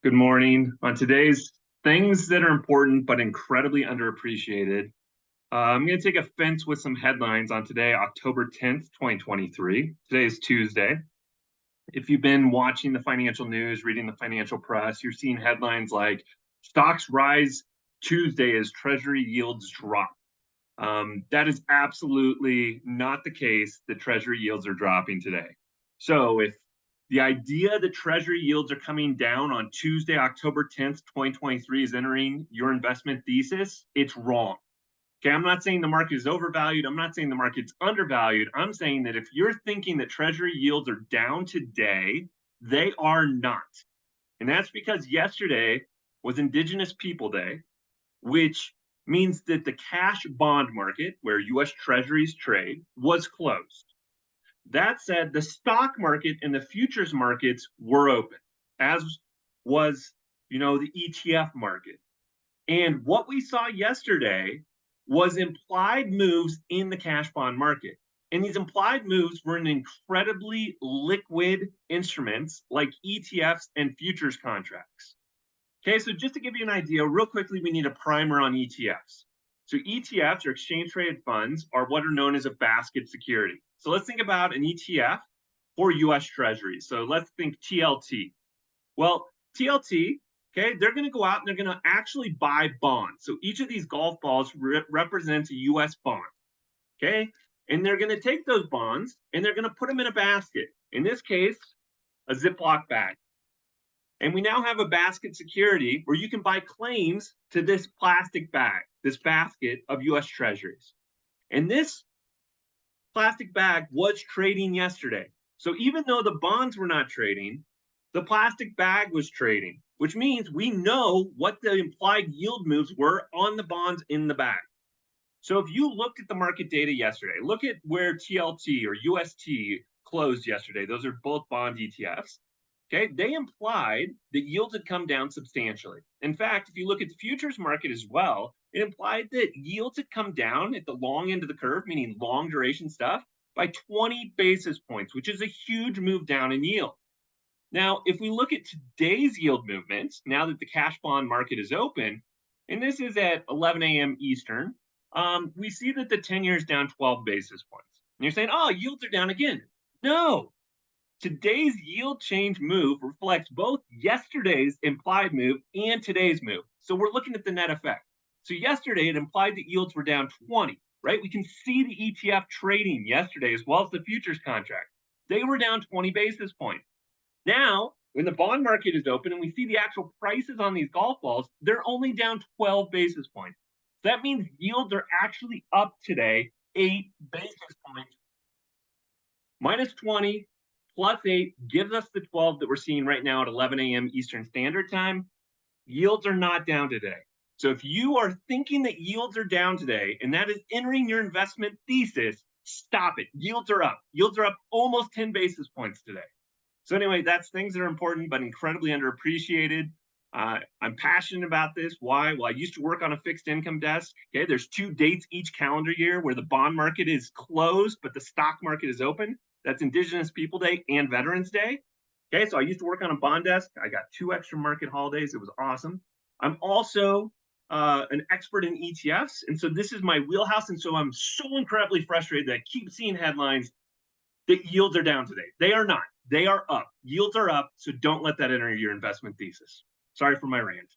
Good morning. On today's things that are important but incredibly underappreciated, I'm going to take offense with some headlines on today, October 10th, 2023. Today is Tuesday. If you've been watching the financial news, reading the financial press, you're seeing headlines like stocks rise Tuesday as Treasury yields drop. That is absolutely not the case that Treasury yields are dropping today. So if the idea that Treasury yields are coming down on Tuesday, October 10th, 2023 is entering your investment thesis, it's wrong. Okay, I'm not saying the market is overvalued. I'm not saying the market's undervalued. I'm saying that if you're thinking that Treasury yields are down today, they are not. And that's because yesterday was Indigenous People Day, which means that the cash bond market, where US Treasuries trade, was closed. That said, the stock market and the futures markets were open, as was, the ETF market. And what we saw yesterday was implied moves in the cash bond market. And these implied moves were in incredibly liquid instruments like ETFs and futures contracts. Okay, so just to give you an idea, real quickly, we need a primer on ETFs. So ETFs, or exchange traded funds, are what are known as a basket security. So let's think about an ETF for US Treasuries. So let's think TLT. Well, TLT, okay, they're going to go out and they're going to actually buy bonds. So each of these golf balls represents a US bond, okay? And they're going to take those bonds and they're going to put them in a basket. In this case, a Ziploc bag. And we now have a basket security where you can buy claims to this plastic bag, this basket of US Treasuries. And this plastic bag was trading yesterday. So even though the bonds were not trading, the plastic bag was trading, which means we know what the implied yield moves were on the bonds in the bag. So if you looked at the market data yesterday, look at where TLT or UST closed yesterday. Those are both bond ETFs. Okay, they implied that yields had come down substantially. In fact, if you look at the futures market as well, it implied that yields had come down at the long end of the curve, meaning long duration stuff, by 20 basis points, which is a huge move down in yield. Now, if we look at today's yield movements, now that the cash bond market is open, and this is at 11 a.m. Eastern, we see that the 10-year is down 12 basis points. And you're saying, oh, yields are down again. No, today's yield change move reflects both yesterday's implied move and today's move. So we're looking at the net effect. So yesterday, it implied that yields were down 20, right? We can see the ETF trading yesterday as well as the futures contract. They were down 20 basis points. Now, when the bond market is open and we see the actual prices on these golf balls, they're only down 12 basis points. So that means yields are actually up today 8 basis points. Minus 20 plus 8 gives us the 12 that we're seeing right now at 11 a.m. Eastern Standard Time. Yields are not down today. So if you are thinking that yields are down today and that is entering your investment thesis, stop it. Yields are up. Yields are up almost 10 basis points today. So anyway, that's things that are important but incredibly underappreciated. I'm passionate about this. Why? Well, I used to work on a fixed income desk. Okay, there's 2 dates each calendar year where the bond market is closed, but the stock market is open. That's Indigenous People Day and Veterans Day. Okay, so I used to work on a bond desk. I got 2 extra market holidays. It was awesome. I'm also an expert in ETFs. And so this is my wheelhouse. And so I'm so incredibly frustrated that I keep seeing headlines that yields are down today. They are not. They are up. Yields are up. So don't let that enter your investment thesis. Sorry for my rant.